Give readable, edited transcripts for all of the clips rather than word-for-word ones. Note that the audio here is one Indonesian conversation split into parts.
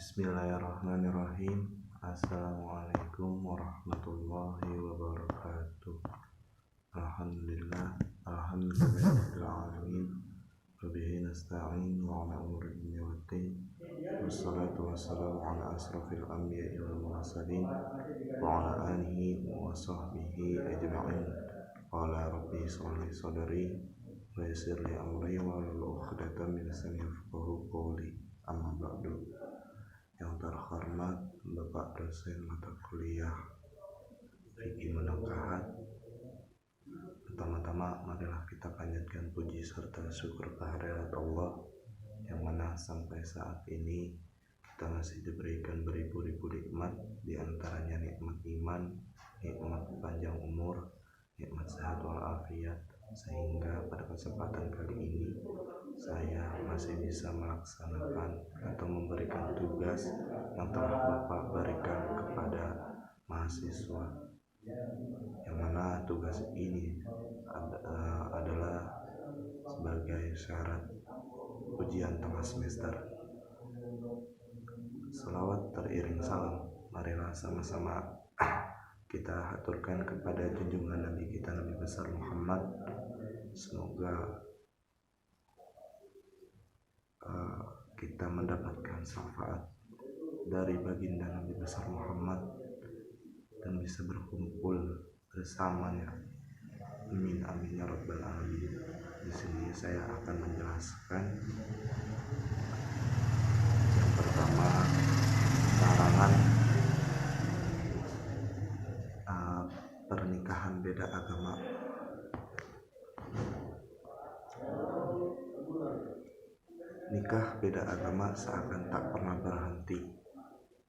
Bismillahirrahmanirrahim. Assalamualaikum warahmatullahi wabarakatuh. Alhamdulillahirabbil alamin. Wabihi nasta'in wa ala umuri dunya waddin. Wassalatu wassalamu ala asrafil anbiya'i wal mursalin wa ala alihi wa sahbihi ajma'in. Qala rabbi sholli sadri wa yassir li amri wa hlul 'uqdatam min lisani yafqahu qawli. Amma ba'du. Yang terhormat Bapak dosen mata kuliah Fikih Munakahat, pertama-tama marilah kita panjatkan puji serta syukur kehadirat Allah yang mana sampai saat ini kita masih diberikan beribu-ribu nikmat, diantaranya nikmat iman, nikmat panjang umur, nikmat sehat walafiat, sehingga pada kesempatan kali ini saya masih bisa melaksanakan atau memberikan tugas yang telah Bapak berikan kepada mahasiswa, yang mana tugas ini adalah sebagai syarat ujian tengah semester. Salawat teriring salam, marilah sama-sama kita haturkan kepada junjungan Nabi kita, Nabi besar Muhammad. Semoga kita mendapatkan syafaat dari baginda Nabi besar Muhammad dan bisa berkumpul bersamanya. Amin amin ya rabbal alamin. Di sini saya akan menjelaskan yang pertama, larangan pernikahan beda agama. Nikah beda agama seakan tak pernah berhenti,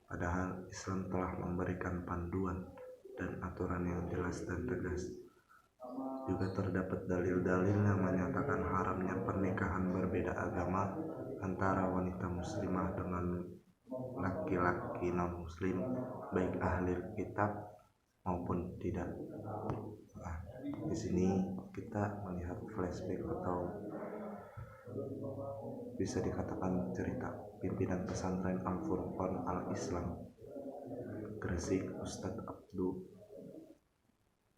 padahal Islam telah memberikan panduan dan aturan yang jelas dan tegas. Juga terdapat dalil-dalil yang menyatakan haramnya pernikahan berbeda agama antara wanita muslimah dengan laki-laki non-muslim, baik ahli kitab maupun tidak. Di sini kita melihat flashback atau bisa dikatakan cerita pimpinan pesantren Al-Furqan Al-Islam Gresik, Ustadz Abdul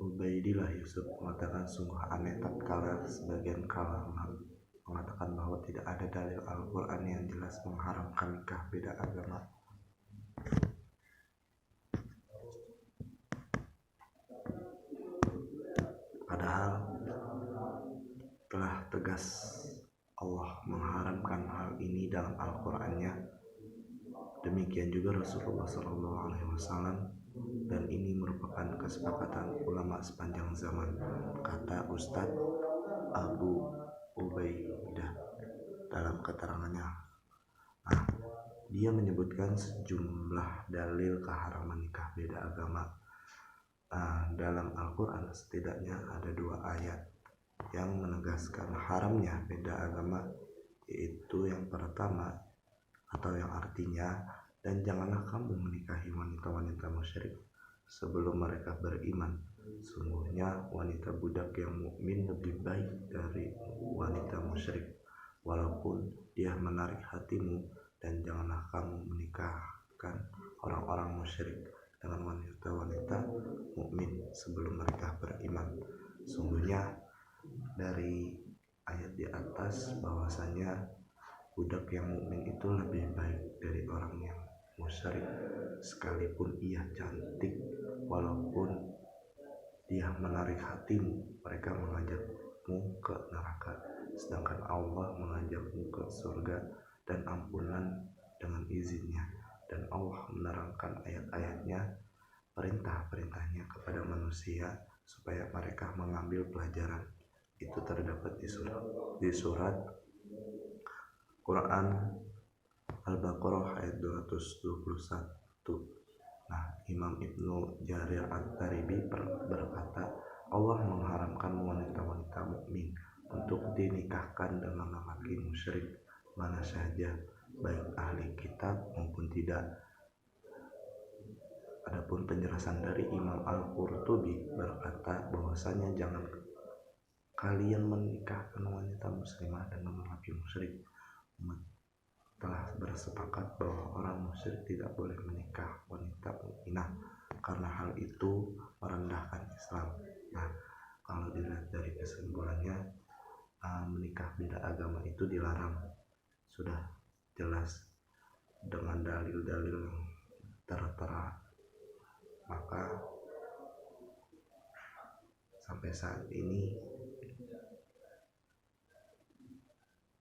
Ubaidillah Yusuf mengatakan sungguh aneh tatkala sebagian kalangan mengatakan bahwa tidak ada dalil Al-Quran yang jelas mengharamkan nikah beda agama. Padahal telah tegas Allah mengharamkan hal ini dalam Al-Qur'annya. Demikian juga Rasulullah SAW, dan ini merupakan kesepakatan ulama sepanjang zaman, kata Ustadz Abu Ubaidah dalam keterangannya. Dia menyebutkan sejumlah dalil keharaman nikah beda agama. Dalam Al-Quran setidaknya ada 2 ayat yang menegaskan haramnya beda agama, yaitu yang pertama atau yang artinya, dan janganlah kamu menikahi wanita-wanita musyrik sebelum mereka beriman. Sungguhnya wanita budak yang mukmin lebih baik dari wanita musyrik walaupun dia menarik hatimu, dan janganlah kamu menikahkan orang-orang musyrik dengan wanita-wanita mukmin sebelum mereka beriman. Sungguhnya dari ayat di atas bahwasanya budak yang mukmin itu lebih baik dari orang yang musyrik, sekalipun ia cantik, walaupun dia menarik hatimu, mereka mengajakmu ke neraka, sedangkan Allah mengajakmu ke surga dan ampunan dengan izinnya. Dan Allah menerangkan ayat-ayatnya, perintah-perintahnya kepada manusia supaya mereka mengambil pelajaran. Itu terdapat di surat Quran Al-Baqarah ayat 221. Imam Ibnu Jarir At-Taribi berkata, Allah mengharamkan wanita-wanita mukmin untuk dinikahkan dengan lelaki musyrik mana saja, baik ahli kitab maupun tidak. Adapun penjelasan dari Imam Al-Qurtubi berkata bahwasanya jangan kalian menikahkan wanita muslimah dengan lelaki musyrik. Umat telah bersepakat bahwa orang musyrik tidak boleh menikah wanita mukminah karena hal itu merendahkan Islam. Nah, kalau dilihat dari kesimpulannya, menikah beda agama itu dilarang, sudah jelas dengan dalil-dalil yang tertera. Maka sampai saat ini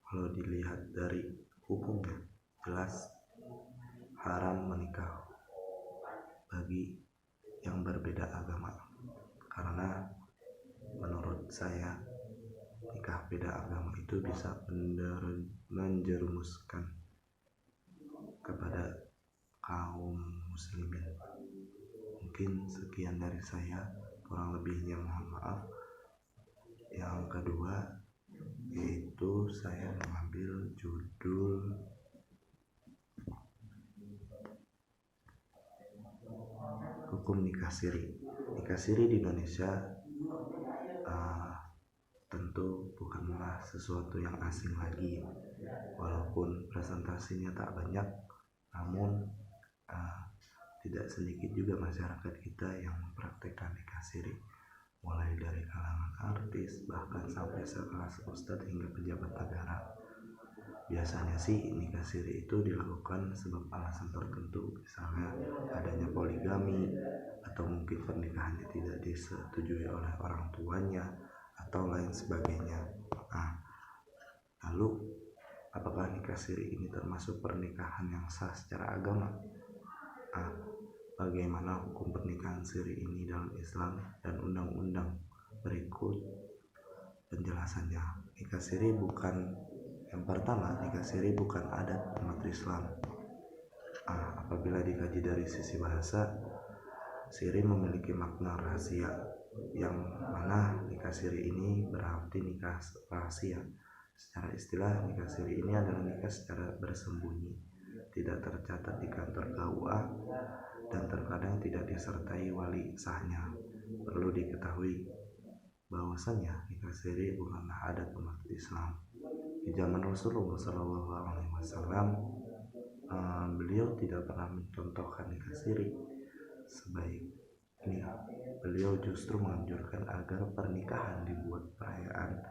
kalau dilihat dari hukumnya jelas haram menikah bagi yang berbeda agama, karena menurut saya nikah beda agama itu bisa menjerumuskan kepada kaum muslimin. Mungkin sekian dari saya, kurang lebihnya mohon maaf. Yang kedua yaitu saya mengambil judul hukum nikah siri. Nikah siri di Indonesia tentu bukanlah sesuatu yang asing lagi, walaupun presentasinya tak banyak, namun tidak sedikit juga masyarakat kita yang mempraktekkan nikah siri, mulai dari kalangan artis bahkan sampai sekelas ustadz hingga pejabat negara. Biasanya sih nikah siri itu dilakukan sebab alasan tertentu, misalnya adanya poligami atau mungkin pernikahannya tidak disetujui oleh orang tuanya atau lain sebagainya. Lalu apakah nikah siri ini termasuk pernikahan yang sah secara agama? Bagaimana hukum pernikahan siri ini dalam Islam dan undang-undang? Berikut penjelasannya. Nikah siri yang pertama, nikah siri bukan adat umat Islam. Apabila dikaji dari sisi bahasa, siri memiliki makna rahasia, yang mana nikah siri ini berarti nikah rahasia. Secara istilah, nikah siri ini adalah nikah secara bersembunyi, tidak tercatat di kantor KUA, dan terkadang tidak disertai wali sahnya. Perlu diketahui bahwasannya nikah siri bukanlah adat umat Islam. Di zaman Rasulullah SAW, beliau tidak pernah mencontohkan nikah siri. Sebaiknya beliau justru menganjurkan agar pernikahan dibuat perayaan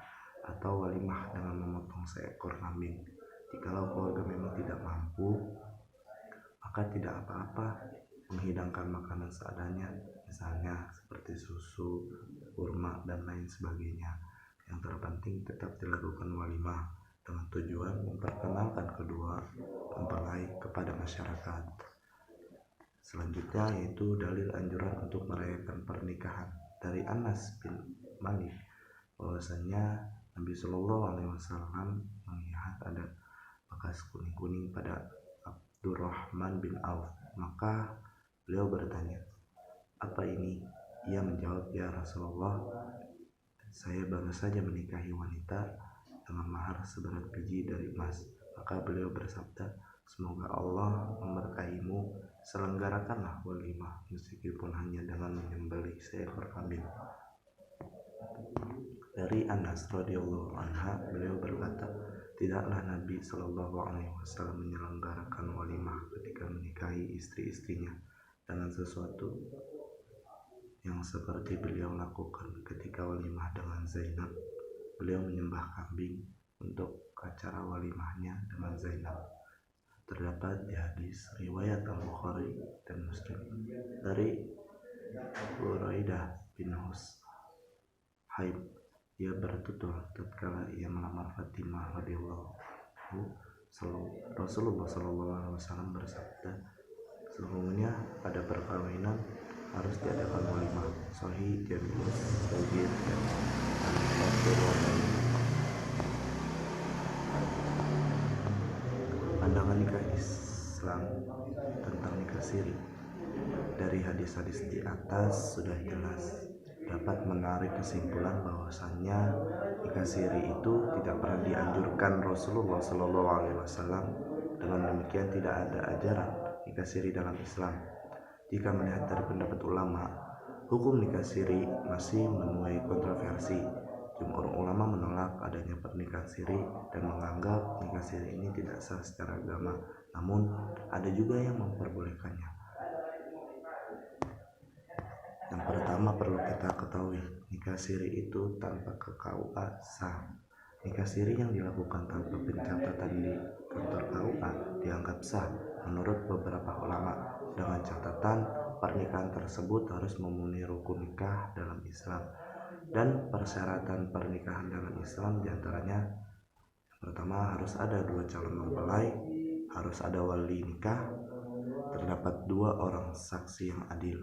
atau walimah dengan memotong seekor kambing. Jikalau keluarga memang tidak mampu, maka tidak apa-apa menghidangkan makanan seadanya, misalnya seperti susu, kurma, dan lain sebagainya. Yang terpenting tetap dilakukan walimah dengan tujuan memperkenalkan kedua mempelai kepada masyarakat. Selanjutnya yaitu dalil anjuran untuk merayakan pernikahan. Dari Anas bin Malik bahwasanya Nabi Shallallahu Alaihi Wasallam melihat ada bekas kuning-kuning pada Abdurrahman bin Auf. Maka beliau bertanya, "Apa ini?" Ia menjawab, "Ya Rasulullah, saya baru saja menikahi wanita dengan mahar seberat biji dari emas." Maka beliau bersabda, "Semoga Allah memberkahimu, selenggarakanlah walimah meskipun hanya dengan menyembelih seekor kambing." Dari Anas radhiyallahu anha, beliau berkata, tidaklah Nabi Shallallahu Alaihi Wasallam menyelenggarakan walimah ketika menikahi istri-istrinya dengan sesuatu yang seperti beliau lakukan ketika walimah dengan Zainab. Beliau menyembah kambing untuk acara walimahnya dengan Zainab. Terdapat di hadis riwayat Al-Bukhari dan Muslim dari Buraidah bin Husayb. Ia bertutur tatkala ia melamar Fatimah radhiyallahu. Rasulullah SAW bersabda, sesungguhnya pada perkawinan harus diadakan walimah. Sahih Jami'us Saghir dan Al-Fatihah. Pandangan nikah Islam tentang nikah siri dari hadis-hadis di atas sudah jelas dapat menarik kesimpulan bahwasannya nikah siri itu tidak pernah dianjurkan Rasulullah SAW. Dengan demikian tidak ada ajaran nikah siri dalam Islam. Jika melihat dari pendapat ulama, hukum nikah siri masih menuai kontroversi. Jumhur ulama menolak adanya pernikahan siri dan menganggap nikah siri ini tidak sah secara agama. Namun ada juga yang memperbolehkannya. Yang pertama perlu kita ketahui, nikah siri itu tanpa ke KUA sah. Nikah siri yang dilakukan tanpa pencatatan di kantor KUA dianggap sah menurut beberapa ulama, dengan catatan pernikahan tersebut harus memenuhi rukun nikah dalam Islam. Dan persyaratan pernikahan dalam Islam diantaranya, yang pertama harus ada 2 calon mempelai, harus ada wali nikah, terdapat 2 orang saksi yang adil,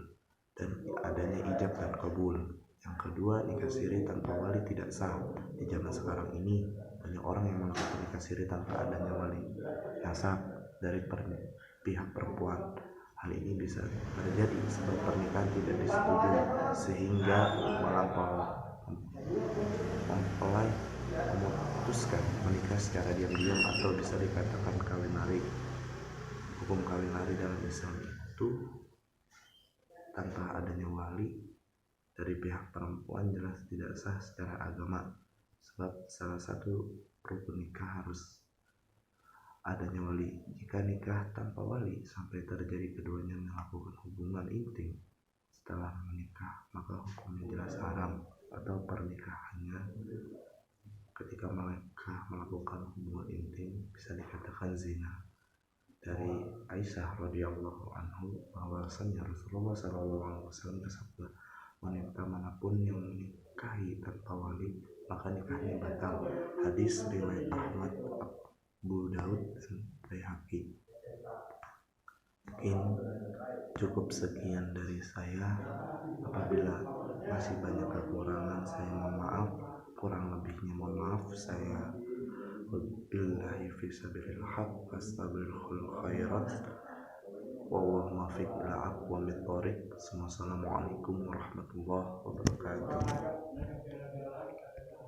dan adanya ijab dan kabul. Yang kedua, nikah siri tanpa wali tidak sah. Di zaman sekarang ini banyak orang yang melakukan nikah siri tanpa adanya wali yang sah dari pihak perempuan. Hal ini bisa terjadi sebab pernikahan tidak disetujui, sehingga mempelai memutuskan menikah secara diam-diam atau bisa dikatakan kawin lari. Hukum kawin lari dalam Islam itu tanpa adanya wali dari pihak perempuan jelas tidak sah secara agama, sebab salah satu rukun nikah harus adanya wali. Jika nikah tanpa wali sampai terjadi keduanya melakukan hubungan intim setelah menikah, maka hukumnya jelas haram, atau pernikahannya ketika mereka melakukan hubungan intim bisa dikatakan zina. Dari Aisyah radhiyallahu anhu bahwasanya Rasulullah SAW bersabda, wanita manapun yang menikahi tanpa wali maka nikahnya batal. Hadis riwayat Ahmad, Abu Daud, dan Baihaqi. Mungkin cukup sekian dari saya. Apabila masih banyak kekurangan, saya mohon maaf. Kurang lebihnya mohon maaf. Saya billahi fi sabilil haq astaghfirul khairat wa huwa muwaffiq ila aqwamit thoriq. Wassalamualaikum warahmatullahi wabarakatuh.